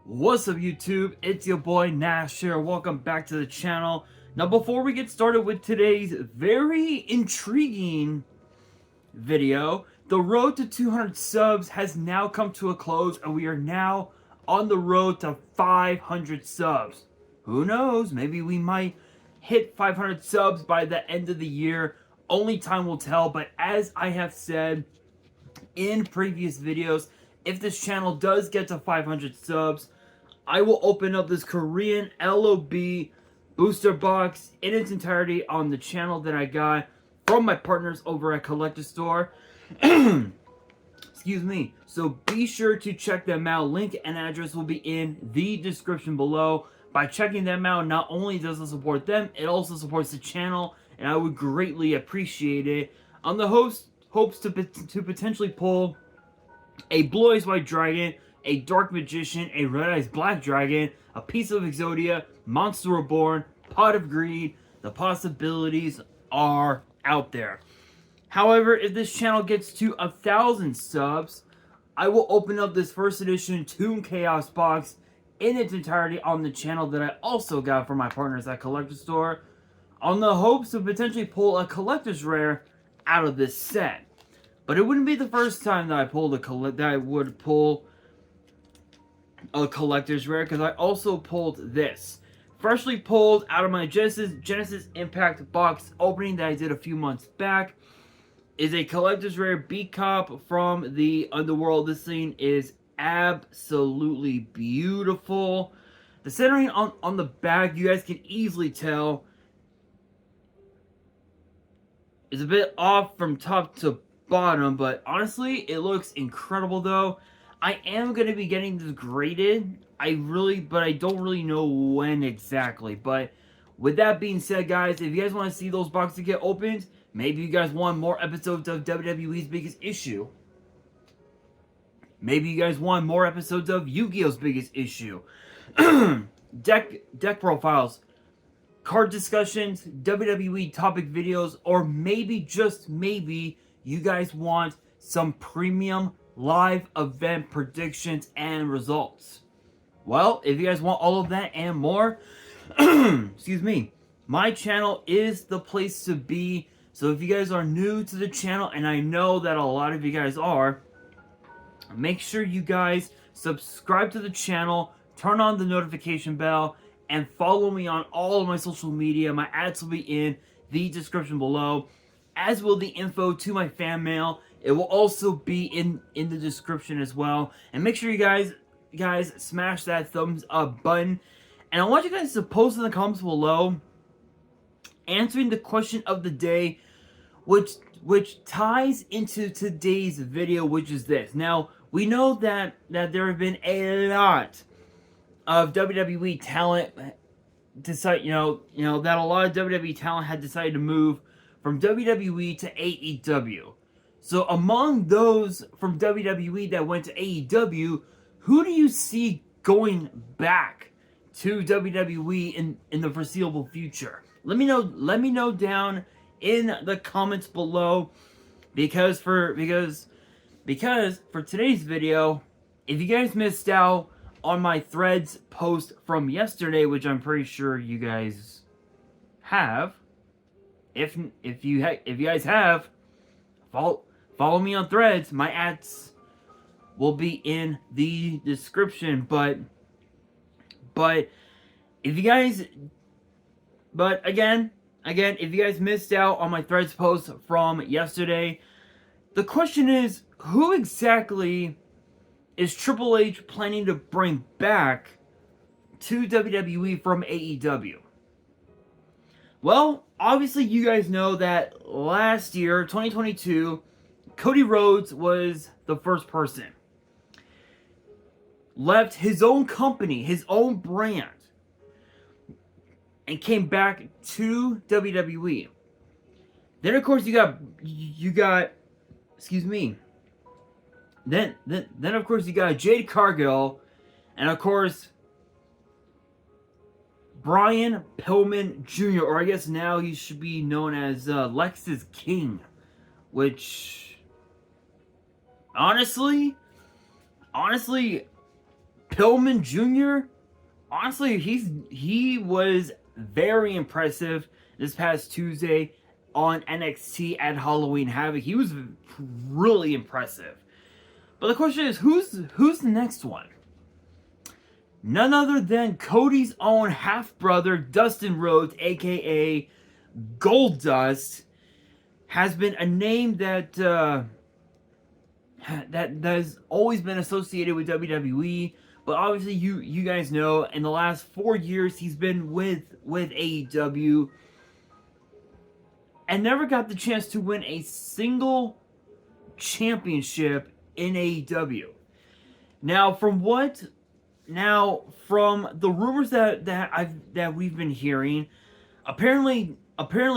What's up YouTube? It's your boy Nash here. Welcome back to the channel. Now before we get started with today's very intriguing video, the road to 200 subs has now come to a close and we are now on the road to 500 subs. Who knows? Maybe we might hit 500 subs by the end of the year. Only time will tell, but as I have said in previous videos, if this channel does get to 500 subs, I will open up this Korean LOB booster box in its entirety on the channel that I got from my partners over at Collector Store. Excuse me. So be sure to check them out. Link and address will be in the description below. By checking them out, not only does it support them, it also supports the channel, and I would greatly appreciate it. The host hopes to potentially pull a Blue Eyes White Dragon, a Dark Magician, a Red Eyes Black Dragon, a Piece of Exodia, Monster Reborn, Pot of Greed. The possibilities are out there. However, if this channel gets to 1,000 subs, I will open up this first edition Toon Chaos box in its entirety on the channel that I also got from my partners at Collector Store, on the hopes to potentially pull a collector's rare out of this set. But it wouldn't be the first time that I would pull a collector's rare, because I also pulled this. Freshly pulled out of my Genesis Impact box opening that I did a few months back is a collector's rare B-Cop from the Underworld. This thing is absolutely beautiful. The centering on the back, you guys can easily tell, is a bit off from top to bottom, but honestly, it looks incredible though. I am going to be getting this graded. But I don't really know when exactly. But with that being said, guys, if you guys want to see those boxes get opened, maybe you guys want more episodes of WWE's Biggest Issue. Maybe you guys want more episodes of Yu-Gi-Oh's Biggest Issue. deck profiles, card discussions, WWE topic videos, or maybe, just maybe, you guys want some premium live event predictions and results. Well, if you guys want all of that and more, excuse me, my channel is the place to be. So if you guys are new to the channel, and I know that a lot of you guys are, make sure you guys subscribe to the channel, turn on the notification bell, and follow me on all of my social media. My ads will be in the description below, as will the info to my fan mail. It will also be in the description as well. And make sure you guys smash that thumbs up button. And I want you guys to post in the comments below answering the question of the day, which ties into today's video, which is this. Now, we know that there have been a lot of WWE talent that a lot of WWE talent had decided to move from WWE to AEW. So among those from WWE that went to AEW, who do you see going back to WWE in the foreseeable future? Let me know down in the comments below, because for today's video, if you guys missed out on my Threads post from yesterday, which I'm pretty sure you guys have, if you guys have, follow me on Threads. My ads will be in the description. But if you guys, again, if you guys missed out on my Threads post from yesterday, the question is, who exactly is Triple H planning to bring back to WWE from AEW? Well, obviously you guys know that last year, 2022, Cody Rhodes was the first person. Left his own company, his own brand, and came back to WWE. Then of course you got excuse me. Then of course you got Jade Cargill, and of course Brian Pillman Jr., or I guess now he should be known as Lexus King, which honestly, Pillman Jr., honestly, he was very impressive this past Tuesday on NXT at Halloween Havoc. He was really impressive. But the question is, who's the next one? None other than Cody's own half-brother, Dustin Rhodes, a.k.a. Goldust, has been a name that has always been associated with WWE. But obviously, you guys know, in the last 4 years, he's been with AEW and never got the chance to win a single championship in AEW. Now, from the rumors that we've been hearing, apparently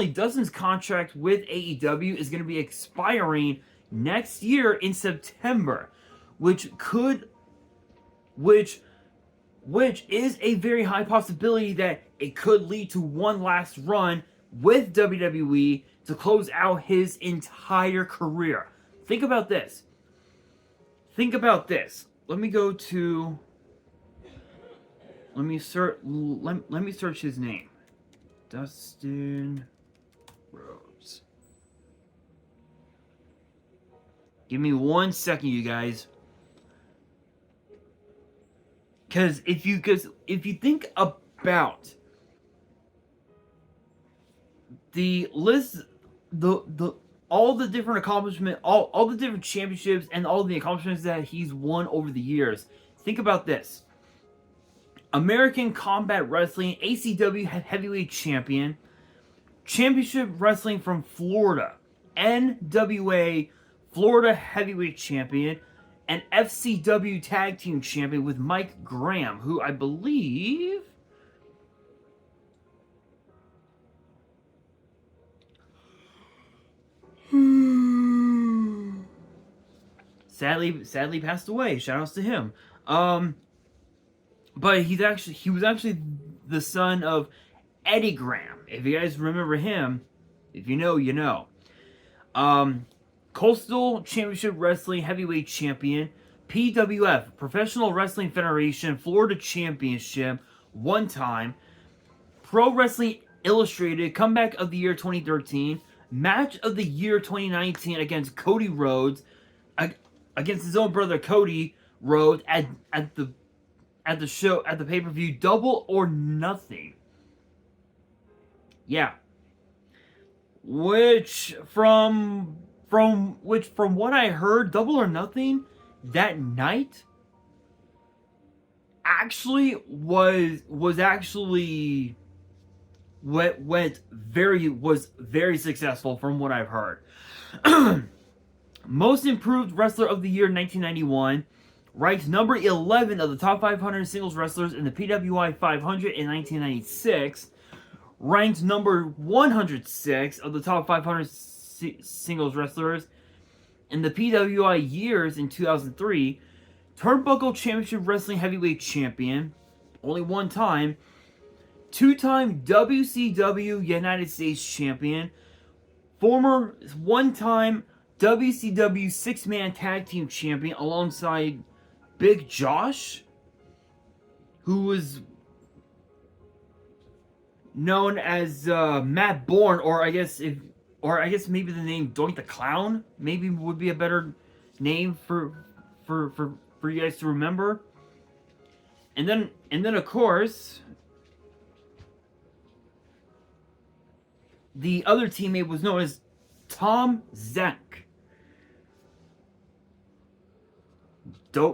Dustin's contract with AEW is going to be expiring next year in September, which is a very high possibility that it could lead to one last run with WWE to close out his entire career. Think about this. Let me search his name. Dustin Rhodes. Give me 1 second, you guys. Because if you think about the list, all the different accomplishments, all the different championships, and all the accomplishments that he's won over the years, think about this. American Combat Wrestling, ACW Heavyweight Champion, Championship Wrestling from Florida, NWA Florida Heavyweight Champion, and FCW Tag Team Champion with Mike Graham, who I believe... sadly passed away. Shoutouts to him. But he was actually the son of Eddie Graham. If you guys remember him, if you know, you know. Coastal Championship Wrestling Heavyweight Champion, PWF Professional Wrestling Federation Florida Championship, one time. Pro Wrestling Illustrated Comeback of the Year 2013, Match of the Year 2019 against Cody Rhodes, against his own brother Cody Rhodes at the pay-per-view Double or Nothing. Yeah. Which from what I heard, Double or Nothing that night actually was very successful from what I've heard. Most Improved Wrestler of the Year 1991, ranked number 11 of the top 500 singles wrestlers in the PWI 500 in 1996, ranked number 106 of the top 500 singles wrestlers in the PWI years in 2003, Turnbuckle Championship Wrestling Heavyweight Champion, only one time, two-time WCW United States Champion, former one-time WCW six-man tag team champion alongside Big Josh, who was known as Matt Bourne, or I guess maybe the name Doink the Clown maybe would be a better name for you guys to remember. And then of course the other teammate was known as Tom Zenk.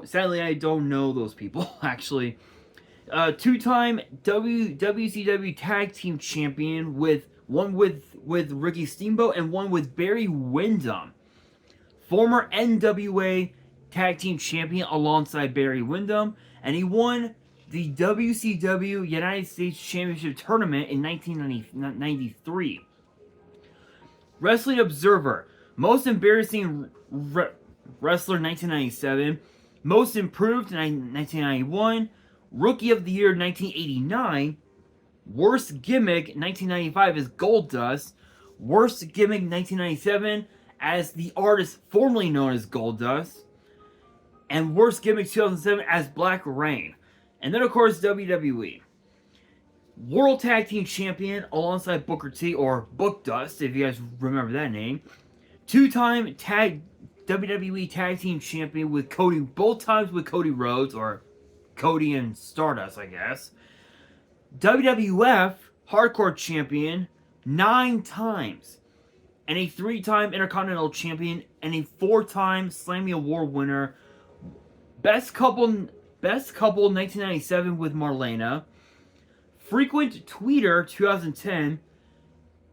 Sadly, I don't know those people, actually. Two-time WCW Tag Team Champion, one with Ricky Steamboat and one with Barry Windham. Former NWA Tag Team Champion alongside Barry Windham, and he won the WCW United States Championship Tournament in 1993. Wrestling Observer, Most Embarrassing Wrestler 1997, Most Improved 1991, Rookie of the Year 1989, Worst Gimmick 1995 as Goldust, Worst Gimmick 1997 as the artist formerly known as Goldust, and Worst Gimmick 2007 as Black Rain. And then, of course, WWE. World Tag Team Champion alongside Booker T, or Book Dust, if you guys remember that name. Two-time WWE Tag Team Champion with Cody, both times with Cody Rhodes, or Cody and Stardust, I guess. WWF Hardcore Champion 9 times. And a 3-time Intercontinental Champion, and a 4-time Slammy Award winner. Best couple 1997 with Marlena. Frequent Tweeter 2010.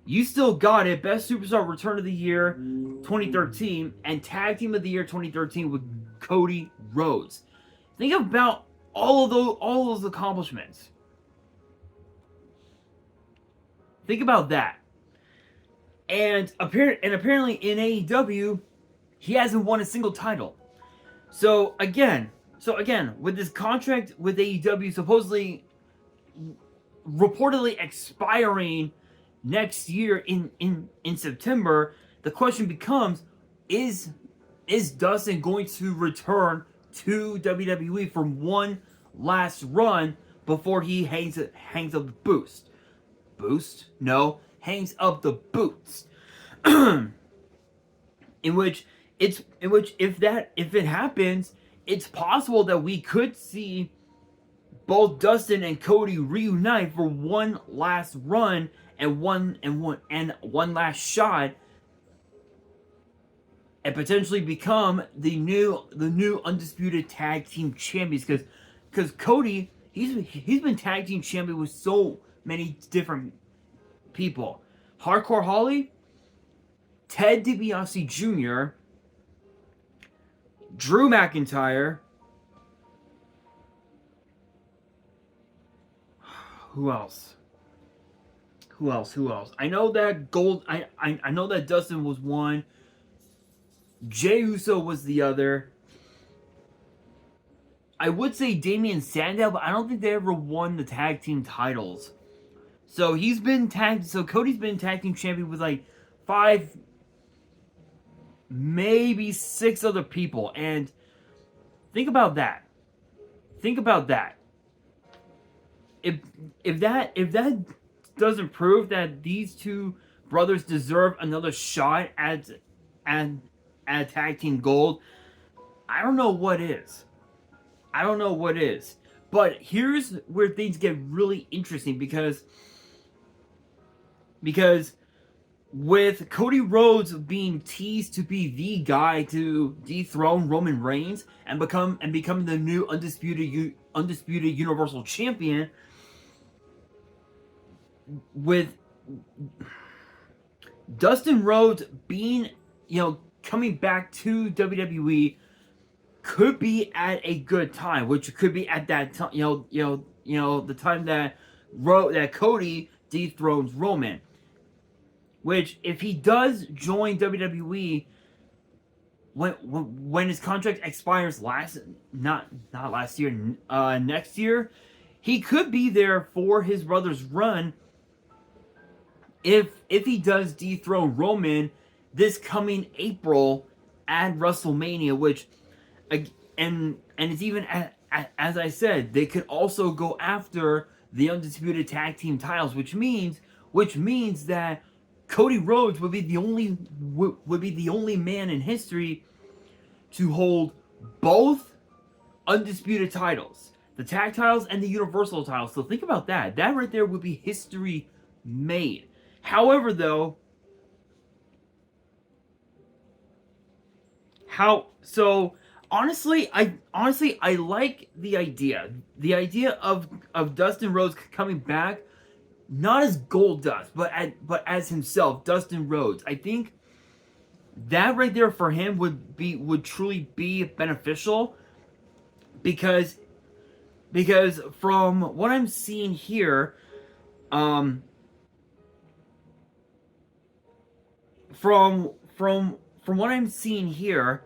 You Still Got It, Best Superstar Return of the Year 2013, and Tag Team of the Year 2013 with Cody Rhodes. Think about all of those accomplishments. Think about that. And apparently in AEW, he hasn't won a single title. So again, with this contract with AEW supposedly reportedly expiring next year in September, the question becomes, is Dustin going to return to WWE for one last run before he hangs up the boost? No, hangs up the boots. in which if it happens, it's possible that we could see both Dustin and Cody reunite for one last run and one last shot, and potentially become the new undisputed tag team champions. Because Cody, he's been tag team champion with so many different people. Hardcore Holly, Ted DiBiase Jr., Drew McIntyre. Who else? I know that I know that Dustin was one. Jey Uso was the other. I would say Damian Sandow, but I don't think they ever won the tag team titles. So Cody's been tag team champion with like 5, maybe 6 other people. And think about that. If that doesn't prove that these two brothers deserve another shot at tag team gold, I don't know what is. But here's where things get really interesting, because with Cody Rhodes being teased to be the guy to dethrone Roman Reigns and become the new undisputed Universal Champion, with Dustin Rhodes being, coming back to WWE, could be at a good time, which could be at that time, the time that Cody dethrones Roman. Which, if he does join WWE when his contract expires next year, he could be there for his brother's run. If he does dethrone Roman this coming April at WrestleMania, which, and it's even as I said, they could also go after the undisputed tag team titles, which means that Cody Rhodes would be the only man in history to hold both undisputed titles, the tag titles and the Universal titles. So think about that. That right there would be history made. However, though, honestly, I like the idea of Dustin Rhodes coming back, not as Goldust, but as himself, Dustin Rhodes. I think that right there for him would truly be beneficial, because from what I'm seeing here, from what I'm seeing here,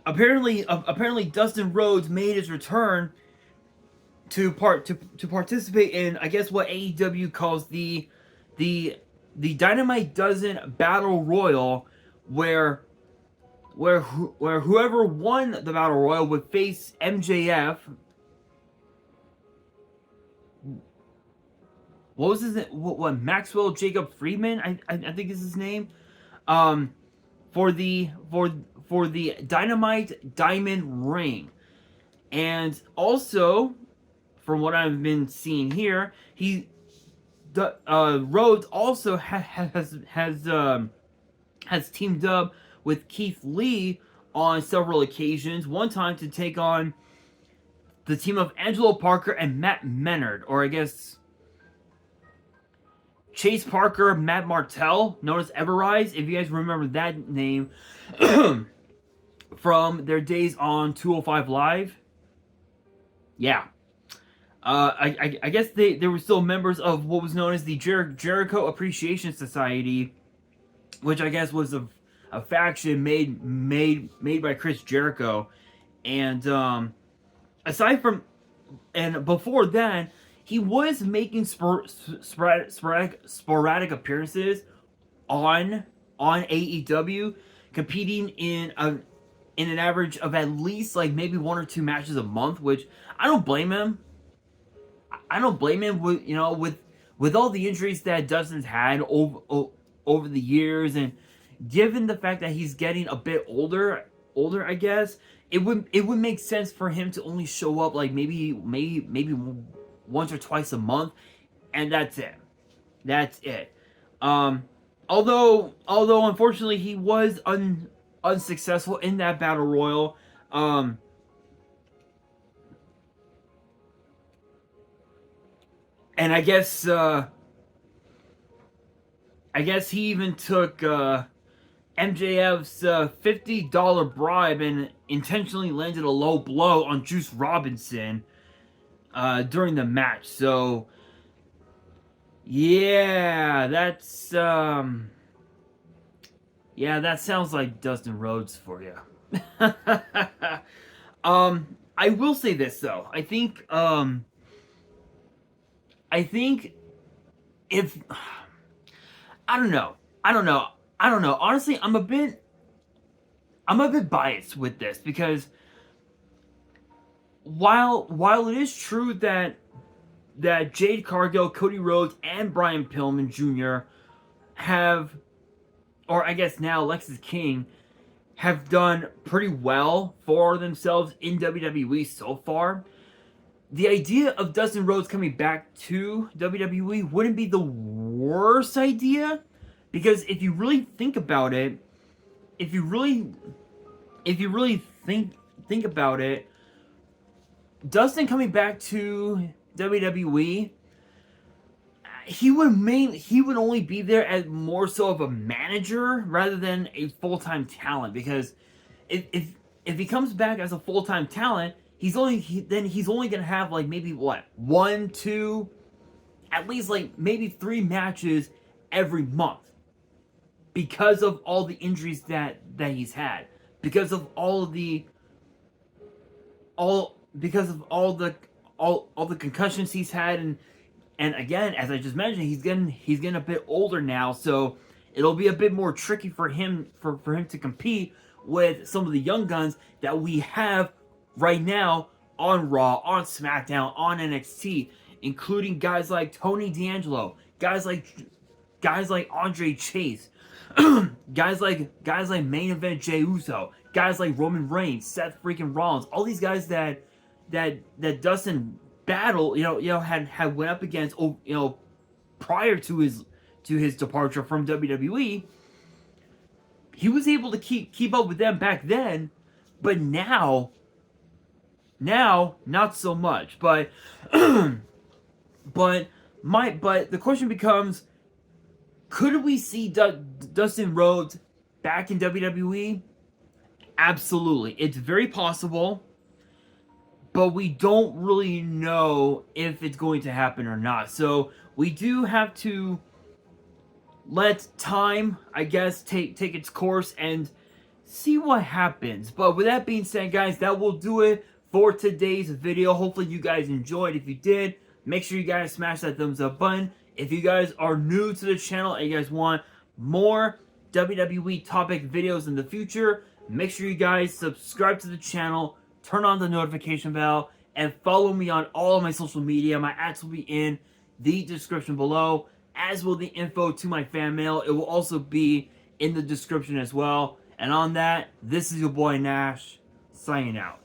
apparently Dustin Rhodes made his return to participate in, I guess, what AEW calls the Dynamite Dozen Battle Royal, where where whoever won the Battle Royal would face MJF. What was his name? What Maxwell Jacob Friedman? I think is his name. For the Dynamite Diamond Ring, and also from what I've been seeing here, Rhodes also has teamed up with Keith Lee on several occasions. One time to take on the team of Angelo Parker and Matt Menard, or I guess Chase Parker, Matt Martell, known as Everrise, if you guys remember that name from their days on 205 Live. Yeah. I guess they were still members of what was known as the Jericho Appreciation Society, which I guess was a faction made by Chris Jericho. And aside from, and before that, he was making sporadic appearances on AEW, competing in an average of at least like maybe 1 or 2 matches a month, which I don't blame him. I don't blame him with all the injuries that Dustin's had over the years, and given the fact that he's getting a bit older, I guess it would make sense for him to only show up like maybe once or twice a month, and that's it. Although unfortunately he was unsuccessful in that battle royal. And I guess he even took MJF's $50 bribe and intentionally landed a low blow on Juice Robinson during the match. So yeah, that sounds like Dustin Rhodes for you. I will say this though. I think if I don't know. Honestly, I'm a bit biased with this, because while it is true that Jade Cargill, Cody Rhodes, and Brian Pillman Jr. have, or I guess now Lexis King, have done pretty well for themselves in WWE so far, the idea of Dustin Rhodes coming back to WWE wouldn't be the worst idea, because if you really think about it, think about it, Dustin coming back to WWE, he would only be there as more so of a manager rather than a full-time talent, because if he comes back as a full-time talent, he's only gonna have like maybe 1, 2, at least like maybe 3 matches every month, because of all the injuries that he's had, because of all the concussions he's had, and again, as I just mentioned, he's getting a bit older now, so it'll be a bit more tricky for him to compete with some of the young guns that we have right now on Raw, on SmackDown, on NXT, including guys like Tony D'Angelo, guys like Andre Chase, guys like Main Event Jey Uso, guys like Roman Reigns, Seth freaking Rollins, all these guys that Dustin battle, had went up against, prior to his departure from WWE. He was able to keep up with them back then, but now not so much. But but the question becomes, could we see Dustin Rhodes back in WWE? Absolutely. It's very possible, but we don't really know if it's going to happen or not. So we do have to let time, I guess, take its course and see what happens. But with that being said, guys, that will do it for today's video. Hopefully you guys enjoyed. If you did, make sure you guys smash that thumbs up button. If you guys are new to the channel and you guys want more WWE topic videos in the future, Make sure you guys subscribe to the channel, turn on the notification bell, and follow me on all of my social media. My ads will be in the description below, as will the info to my fan mail. It will also be in the description as well. And on that, this is your boy Nash, signing out.